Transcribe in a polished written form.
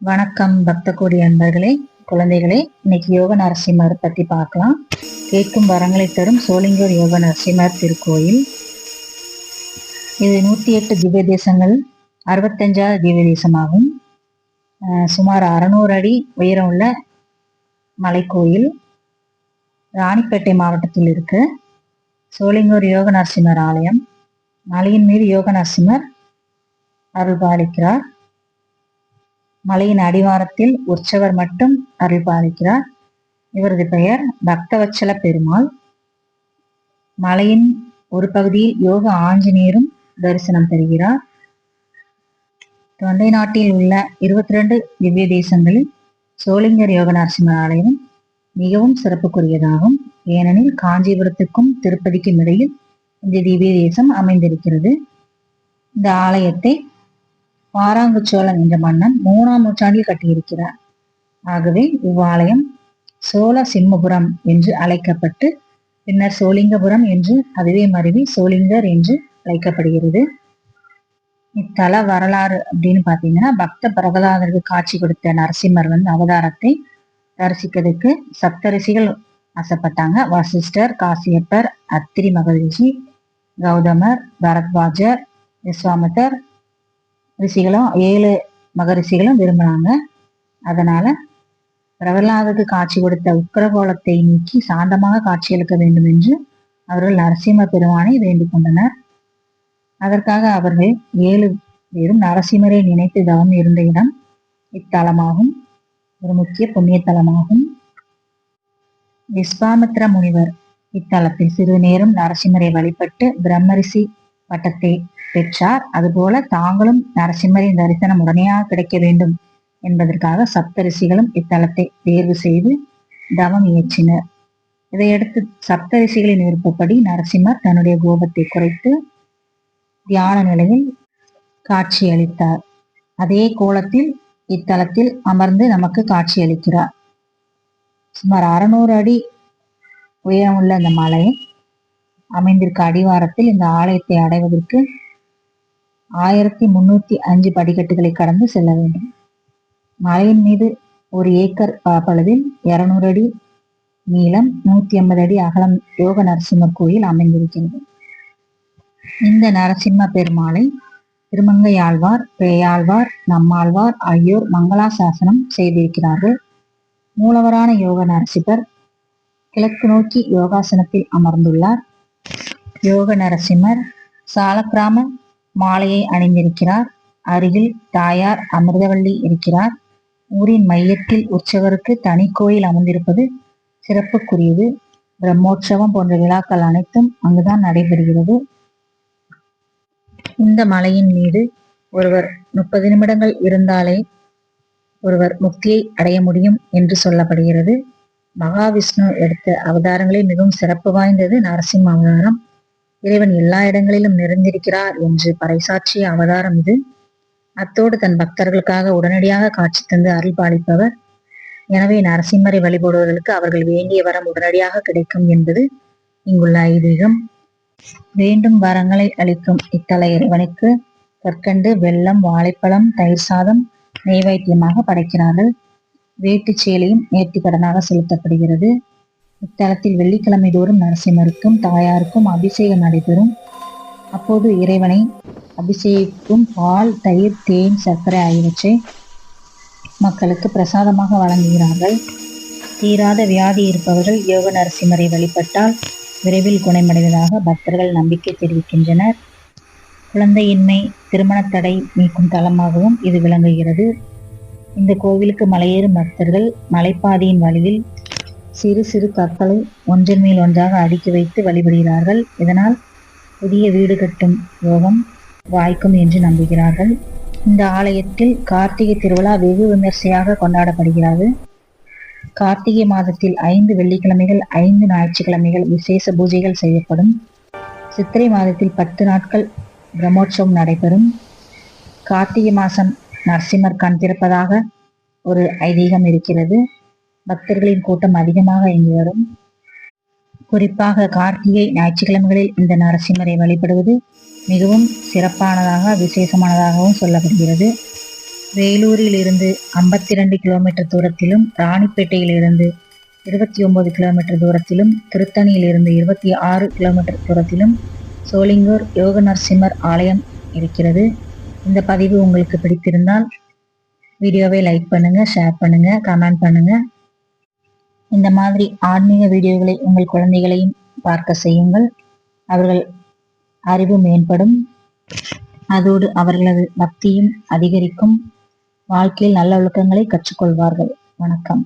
வணக்கம் பக்த கோடி அன்பர்களே, குழந்தைகளே. இன்னைக்கு யோக நரசிம்மர் பத்தி பார்க்கலாம். கேட்கும் வரங்களை தரும் சோளிங்கர் யோக நரசிம்மர் திருக்கோயில். இது 108 திவ்ய தேசங்கள் 65வது திவ்ய தேசமாகும். சுமார் 600 அடி உயரம் உள்ள மலைக்கோயில். ராணிப்பேட்டை மாவட்டத்தில் இருக்கு. சோளிங்கர் யோக நரசிம்மர் ஆலயம். மலையின் மீது யோக நரசிம்மர் அருள் பாலிக்கிறார். மலையின் அடிவாரத்தில் உற்சவர் மட்டும் அருள் பாலிக்கிறார். இவரது பெயர் பக்தவச்சல பெருமாள். மலையின் ஒரு பகுதியில் யோக ஆஞ்சநேயரும் தரிசனம் தருகிறார். தொண்டை நாட்டில் உள்ள 22 திவ்ய தேசங்களில் சோளிங்கர் யோக நரசிம்மர் ஆலயம் மிகவும் சிறப்புக்குரியதாகும். ஏனெனில் காஞ்சிபுரத்துக்கும் திருப்பதிக்கும் இடையில் இந்த திவ்ய தேசம் அமைந்திருக்கிறது. இந்த ஆலயத்தை பாராங்குச்சோழன் என்ற மன்னன் 3ஆம் நூற்றாண்டில் கட்டியிருக்கிறார். ஆகவே இவ்வாலயம் சோழ சிம்மபுரம் என்று அழைக்கப்பட்டு பின்னர் சோளிங்கபுரம் என்று அதுவே மருவி சோளிங்கர் என்று அழைக்கப்படுகிறது. இத்தல வரலாறு அப்படின்னு பாத்தீங்கன்னா, பக்த பிரகலாதருக்கு காட்சி கொடுத்த நரசிம்மர் அவதாரத்தை தரிசிக்கிறதுக்கு சப்தரிஷிகள் ஆசைப்பட்டாங்க. வசிஷ்டர், காசியப்பர், அத்திரி மகரிஷி, கௌதமர், பரத்வாஜர், விஸ்வாமித்தர் ரிஷிகளும் 7 மகரிஷிகளும் விரும்பினாங்க. அதனால பிரகலாதுக்கு காட்சி கொடுத்த உக்கிரகோலத்தை நீக்கி சாந்தமாக காட்சியளிக்க வேண்டும் என்று அவர்கள் நரசிம்ம பெருமானை வேண்டிக் கொண்டனர். அதற்காக அவர்கள் 7 பேரும் நரசிம்மரை நினைத்து தவம் இருந்த இடம் இத்தலமாகும். ஒரு முக்கிய புண்ணிய தலமாகும். விஸ்வாமித்ர முனிவர் இத்தலத்தில் சிறிது நேரம் நரசிம்மரை வழிபட்டு பிரம்மரிஷி பட்டத்தை பெற்றார். அதுபோல தாங்களும் நரசிம்மரின் தரிசனம் உடனேயாக கிடைக்க வேண்டும் என்பதற்காக சப்த ரிஷிகளும் இத்தலத்தை தேர்வு செய்து தவம் இயற்றினர். இதையடுத்து சப்த ரிஷிகளின் விருப்பப்படி நரசிம்மர் தன்னுடைய கோபத்தை குறைத்து தியான நிலையில் காட்சி அளித்தார். அதே கோலத்தில் இத்தலத்தில் அமர்ந்து நமக்கு காட்சி அளிக்கிறார். சுமார் 600 அடி உயரம் உள்ள இந்த மலை அமைந்திருக்க அடிவாரத்தில் இந்த ஆலயத்தை அடைவதற்கு 1305 படிக்கட்டுகளை கடந்து செல்ல வேண்டும். மலையின் மீது 1 ஏக்கர் பரப்பளவில் 200 அடி நீளம் 150 அடி அகலம் யோக நரசிம்மர் கோயில் அமைந்திருக்கிறது. இந்த நரசிம்ம பெருமாளை திருமங்கையாழ்வார், பேயாழ்வார், நம்மாழ்வார் ஆகியோர் மங்களாசாசனம் செய்திருக்கிறார்கள். மூலவரான யோக நரசிம்மர் கிழக்கு நோக்கி யோகாசனத்தில் அமர்ந்துள்ளார். யோக நரசிம்மர் சாலக்கிராம மாலையை அணிந்திருக்கிறார். அருகில் தாயார் அமிர்தவள்ளி இருக்கிறார். ஊரின் மையத்தில் உற்சவருக்கு தனி கோயில் அமர்ந்திருப்பது சிறப்புக்குரியது. பிரம்மோற்சவம் போன்ற விழாக்கள் அனைத்தும் அங்குதான் நடைபெறுகிறது. இந்த மலையின் மீது ஒருவர் 30 நிமிடங்கள் இருந்தாலே ஒருவர் முக்தியை அடைய முடியும் என்று சொல்லப்படுகிறது. மகாவிஷ்ணு எடுத்த அவதாரங்களில் மிகவும் சிறப்பு வாய்ந்தது நரசிம்ம அவதாரம். இறைவன் எல்லா இடங்களிலும் நிறைந்திருக்கிறார் என்று பறைசாற்றிய அவதாரம் இது. அத்தோடு தன் பக்தர்களுக்காக உடனடியாக காட்சி தந்து அருள் பாலிப்பவர். எனவே நரசிம்மரை வழிபடுவதற்கு அவர்கள் வேண்டிய வரம் உடனடியாக கிடைக்கும் என்பது இங்குள்ள ஐதீகம். வேண்டும் வரங்களை அளிக்கும் இத்தல இறைவனுக்கு கற்கண்டு, வெல்லம், வாழைப்பழம், தயிர் சாதம் நெய்வேத்தியமாக படைக்கிறார்கள். வேட்டு சேலையும் நேர்த்தி கடனாக செலுத்தப்படுகிறது. இத்தலத்தில் வெள்ளிக்கிழமை தோறும் நரசிம்மருக்கும் தாயாருக்கும் அபிஷேகம் நடைபெறும். அப்போது இறைவனை அபிஷேகிக்கும் பால், தயிர், தேன், சர்க்கரை ஆகியவற்றை மக்களுக்கு பிரசாதமாக வழங்குகிறார்கள். தீராத வியாதி இருப்பவர்கள் யோக நரசிம்மரை வழிபட்டால் விரைவில் குணமடைவதாக பக்தர்கள் நம்பிக்கை தெரிவிக்கின்றனர். குழந்தையின்மை, திருமண தடை நீக்கும் தலமாகவும் இது விளங்குகிறது. இந்த கோவிலுக்கு மலையேறும் பக்தர்கள் மலைப்பாதையின் வழியில் சிறு சிறு கற்களை ஒன்றின் மேல் ஒன்றாக அடுக்கி வைத்து வழிபடுகிறார்கள். இதனால் புதிய வீடு கட்டும் யோகம் வாய்க்கும் என்று நம்புகிறார்கள். இந்த ஆலயத்தில் கார்த்திகை திருவிழா வெகு விமர்சையாக கொண்டாடப்படுகிறது. கார்த்திகை மாதத்தில் 5 வெள்ளிக்கிழமைகள் 5 ஞாயிற்றுக்கிழமைகள் விசேஷ பூஜைகள் செய்யப்படும். சித்திரை மாதத்தில் 10 நாட்கள் பிரம்மோற்சவம் நடைபெறும். கார்த்திகை மாதம் நரசிம்மர் கண் திறப்பதாக ஒரு ஐதீகம் இருக்கிறது. பக்தர்களின் கூட்டம் அதிகமாக இங்கு வரும். குறிப்பாக கார்த்திகை ஞாயிற்றுக்கிழமைகளில் இந்த நரசிம்மரை வழிபடுவது மிகவும் சிறப்பானதாக விசேஷமானதாகவும் சொல்லப்படுகிறது. வேலூரில் இருந்து 52 கிலோமீட்டர் தூரத்திலும், ராணிப்பேட்டையில் இருந்து 29 கிலோமீட்டர் தூரத்திலும், திருத்தணியில் இருந்து 26 கிலோமீட்டர் தூரத்திலும் சோளிங்கர் யோக நரசிம்மர் ஆலயம் இருக்கிறது. இந்த பதிவு உங்களுக்கு பிடித்திருந்தால் வீடியோவை லைக் பண்ணுங்க, ஷேர் பண்ணுங்க, கமெண்ட் பண்ணுங்க. இந்த மாதிரி ஆன்மீக வீடியோகளை உங்கள் குழந்தைகளையும் பார்க்க செய்யுங்கள். அவர்கள் அறிவு மேம்படும். அதோடு அவர்களது பக்தியும் அதிகரிக்கும். வாழ்க்கையில் நல்ல ஒழுக்கங்களை கற்றுக்கொள்வார்கள். வணக்கம்.